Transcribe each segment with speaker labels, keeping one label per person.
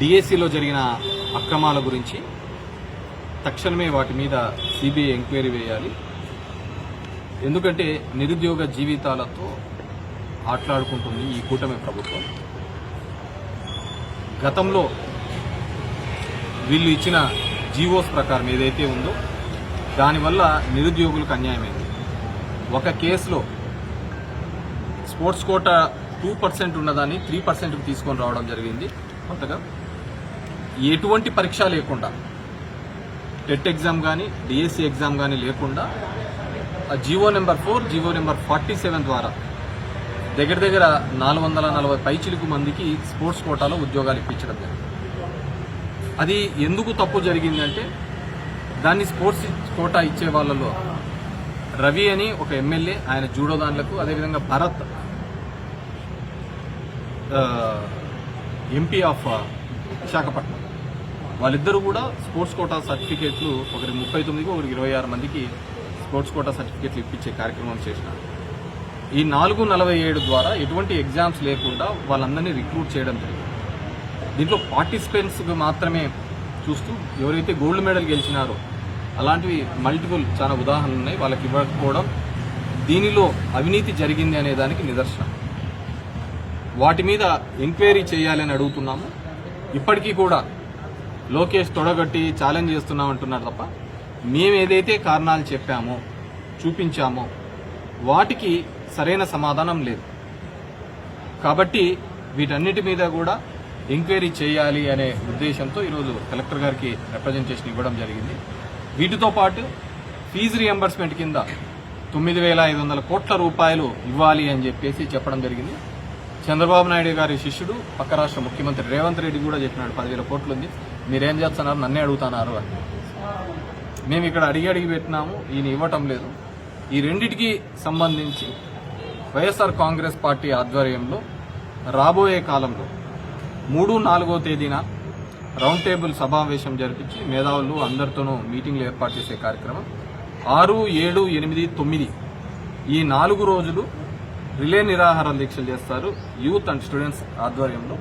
Speaker 1: డిఎస్సిలో జరిగిన అక్రమాల గురించి తక్షణమే వాటి మీద సిబిఐ ఎంక్వైరీ వేయాలి. ఎందుకంటే నిరుద్యోగ జీవితాలతో ఆటలాడుకుంటుంది ఈ కూటమి ప్రభుత్వం. గతంలో వీళ్ళు ఇచ్చిన జీవోస్ ప్రకారం ఏదైతే ఉందో దానివల్ల నిరుద్యోగులకు అన్యాయమైంది. ఒక కేసులో స్పోర్ట్స్ కోటా 2% ఉన్నదాన్ని 3%కి తీసుకొని రావడం జరిగింది. కొత్తగా ఎటువంటి పరీక్ష లేకుండా, టెట్ ఎగ్జామ్ కానీ డిఎస్సి ఎగ్జామ్ కానీ లేకుండా జీవో నెంబర్ 4, జీవో నెంబర్ 47 ద్వారా దగ్గర 440 పైచిలుకు మందికి స్పోర్ట్స్ కోటాలో ఉద్యోగాలు ఇప్పించడం జరిగింది. అది ఎందుకు తప్పు జరిగిందంటే దాన్ని స్పోర్ట్స్ కోటా ఇచ్చే వాళ్ళలో రవి అని ఒక ఎమ్మెల్యే, ఆయన జూడో దాంట్లకు, అదేవిధంగా భరత్ ఎంపీ ఆఫ్ విశాఖపట్నం, వాళ్ళిద్దరూ కూడా స్పోర్ట్స్ కోటా సర్టిఫికేట్లు ఒకరికి 39కి ఒకరికి 26 మందికి స్పోర్ట్స్ కోటా సర్టిఫికేట్లు ఇప్పించే కార్యక్రమం చేసినారు. ఈ 447 ద్వారా ఎటువంటి ఎగ్జామ్స్ లేకుండా వాళ్ళందరినీ రిక్రూట్ చేయడం జరిగింది. దీంట్లో పార్టిసిపెంట్స్కి మాత్రమే చూస్తూ ఎవరైతే గోల్డ్ మెడల్ గెలిచినారో అలాంటివి మల్టిపుల్ చాలా ఉదాహరణలు ఉన్నాయి. వాళ్ళకి ఇవ్వకపోవడం దీనిలో అవినీతి జరిగింది అనే దానికి నిదర్శనం. వాటి మీద ఎంక్వైరీ చేయాలని అడుగుతున్నాము. ఇప్పటికీ కూడా లోకేష్ తొడగట్టి ఛాలెంజ్ చేస్తున్నామంటున్నారు తప్ప మేము ఏదైతే కారణాలు చెప్పామో, చూపించామో వాటికి సరైన సమాధానం లేదు. కాబట్టి వీటన్నిటి మీద కూడా ఎంక్వైరీ చేయాలి అనే ఉద్దేశంతో ఈరోజు కలెక్టర్ గారికి రిప్రజెంటేషన్ ఇవ్వడం జరిగింది. వీటితో పాటు ఫీజు రియంబర్స్మెంట్ కింద 9,500 కోట్ల రూపాయలు ఇవ్వాలి అని చెప్పేసి చెప్పడం జరిగింది. చంద్రబాబు నాయుడు గారి శిష్యుడు పక్క రాష్ట్ర ముఖ్యమంత్రి రేవంత్ రెడ్డి కూడా చెప్పినాడు 10,000 కోట్లు ఉంది, మీరేం చేస్తున్నారు, నన్నే అడుగుతున్నారు అని. మేము ఇక్కడ అడిగి పెట్టినాము, ఈయన ఇవ్వటం లేదు. ఈ రెండిటికి సంబంధించి వైఎస్ఆర్ కాంగ్రెస్ పార్టీ ఆధ్వర్యంలో రాబోయే కాలంలో 3, 4వ తేదీన రౌండ్ టేబుల్ సమావేశం జరిపించి మేధావులు అందరితోనూ మీటింగ్లు ఏర్పాటు చేసే కార్యక్రమం 6, 7, 8, 9 ఈ 4 రోజులు రిలే నిరాహార దీక్షలు చేస్తారు యూత్ అండ్ స్టూడెంట్స్ ఆధ్వర్యంలో.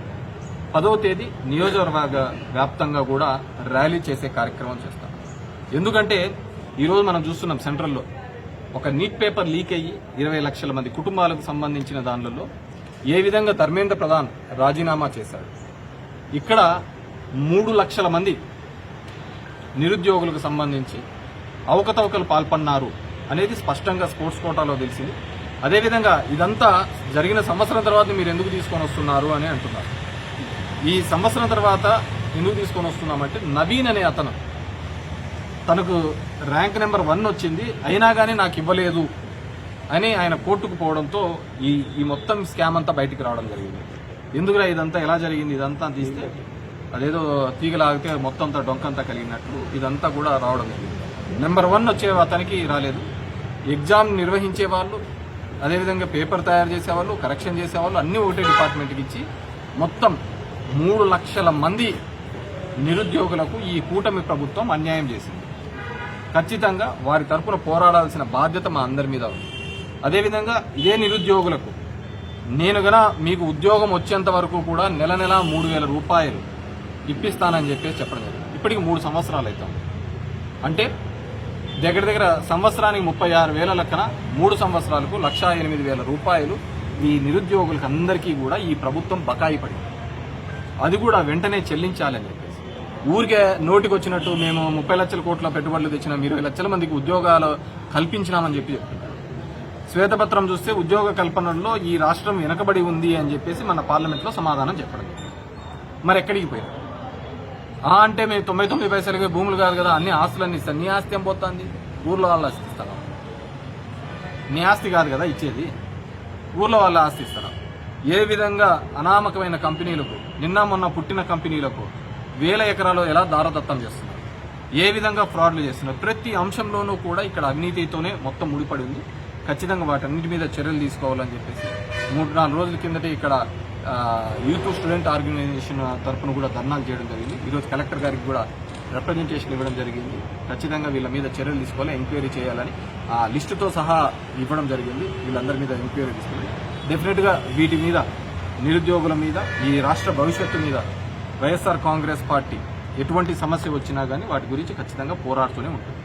Speaker 1: 10వ తేదీ నియోజకవర్గ వ్యాప్తంగా కూడా ర్యాలీ చేసే కార్యక్రమం చేస్తాం. ఎందుకంటే ఈరోజు మనం చూస్తున్నాం సెంట్రల్లో ఒక నీట్ పేపర్ లీక్ అయ్యి 20 లక్షల మంది కుటుంబాలకు సంబంధించిన దానిలో ఏ విధంగా ధర్మేంద్ర ప్రధాన్ రాజీనామా చేశాడు. ఇక్కడ 3 లక్షల మంది నిరుద్యోగులకు సంబంధించి అవకతవకలు పాల్పన్నారు అనేది స్పష్టంగా స్పోర్ట్స్ కోటాలో తెలిసింది. అదేవిధంగా ఇదంతా జరిగిన సంవత్సరం తర్వాత మీరు ఎందుకు తీసుకొని వస్తున్నారు అని అంటున్నారు. ఈ సంవత్సరం తర్వాత ఎందుకు తీసుకొని వస్తున్నామంటే నవీన్ అనే అతను తనకు ర్యాంక్ నెంబర్ 1 వచ్చింది, అయినా కానీ నాకు ఇవ్వలేదు అని ఆయన కోర్టుకు పోవడంతో ఈ మొత్తం స్కామ్ అంతా బయటికి రావడం జరిగింది. ఎందుకురా ఇదంతా ఎలా జరిగింది, ఇదంతా తీస్తే అదేదో తీగలాగితే మొత్తం అంతా డొంకంతా కలిగినట్లు ఇదంతా కూడా రావడం జరిగింది. నెంబర్ 1 వచ్చే అతనికి రాలేదు. ఎగ్జామ్ నిర్వహించే వాళ్ళు, అదేవిధంగా పేపర్ తయారు చేసేవాళ్ళు, కరెక్షన్ చేసేవాళ్ళు అన్నీ ఒకటే డిపార్ట్మెంట్కి ఇచ్చి మొత్తం 3 లక్షల మంది నిరుద్యోగులకు ఈ కూటమి ప్రభుత్వం అన్యాయం చేసింది. ఖచ్చితంగా వారి తరపున పోరాడాల్సిన బాధ్యత మా అందరి మీద ఉంది. అదేవిధంగా ఇదే నిరుద్యోగులకు నేను గన మీకు ఉద్యోగం వచ్చేంత వరకు కూడా నెల 3,000 రూపాయలు ఇప్పిస్తానని చెప్పేసి చెప్పడం జరిగింది. ఇప్పటికి 3 సంవత్సరాలు అవుతాం. అంటే దగ్గర సంవత్సరానికి 36,000 లెక్కన 3 సంవత్సరాలకు 1,08,000 రూపాయలు ఈ నిరుద్యోగులకు అందరికీ కూడా ఈ ప్రభుత్వం బకాయి పడింది. అది కూడా వెంటనే చెల్లించాలని చెప్పేసి ఊరికే నోటికి వచ్చినట్టు మేము 30 లక్షల కోట్ల పెట్టుబడులు తెచ్చినాం, 20 లక్షల మందికి ఉద్యోగాలు కల్పించినామని చెప్పి చెప్తున్నారు. శ్వేతపత్రం చూస్తే ఉద్యోగ కల్పనలో ఈ రాష్ట్రం వెనకబడి ఉంది అని చెప్పేసి మన పార్లమెంట్లో సమాధానం చెప్పడం. మరి ఎక్కడికి పోయారు? అంటే మేము 99 పైసలకి భూములు కాదు కదా, అన్ని ఆస్తులన్నీ ఇస్తాను. నీ ఆస్తి ఏం పోతుంది? ఊర్లో వాళ్ళ ఆస్తి ఇస్తాను. నీ ఆస్తి కాదు కదా ఇచ్చేది, ఊర్లో వాళ్ళ ఆస్తి ఇస్తాను. ఏ విధంగా అనామకమైన కంపెనీలకు, నిన్న మొన్న పుట్టిన కంపెనీలకు 1000 ఎకరాలు ఎలా దారదత్తం చేస్తున్నారు, ఏ విధంగా ఫ్రాడ్లు చేస్తున్నారు, ప్రతి అంశంలోనూ కూడా ఇక్కడ అవినీతితోనే మొత్తం ముడిపడి ఉంది. ఖచ్చితంగా వాటన్నిటి మీద చర్యలు తీసుకోవాలని చెప్పేసి 3-4 రోజుల కిందటే ఇక్కడ యూత్ స్టూడెంట్ ఆర్గనైజేషన్ తరఫున కూడా ధర్నాలు చేయడం జరిగింది. ఈరోజు కలెక్టర్ గారికి కూడా రిప్రజెంటేషన్ ఇవ్వడం జరిగింది. ఖచ్చితంగా వీళ్ళ మీద చర్యలు తీసుకోవాలి, ఎంక్వైరీ చేయాలని ఆ లిస్టుతో సహా ఇవ్వడం జరిగింది. వీళ్ళందరి మీద ఎంక్వైరీ తీసుకుని డెఫినెట్గా వీటి మీద, నిరుద్యోగుల మీద, ఈ రాష్ట్ర భవిష్యత్తు మీద వైఎస్ఆర్ కాంగ్రెస్ పార్టీ ఎటువంటి సమస్య వచ్చినా కానీ వాటి గురించి ఖచ్చితంగా పోరాడుతూనే ఉంటుంది.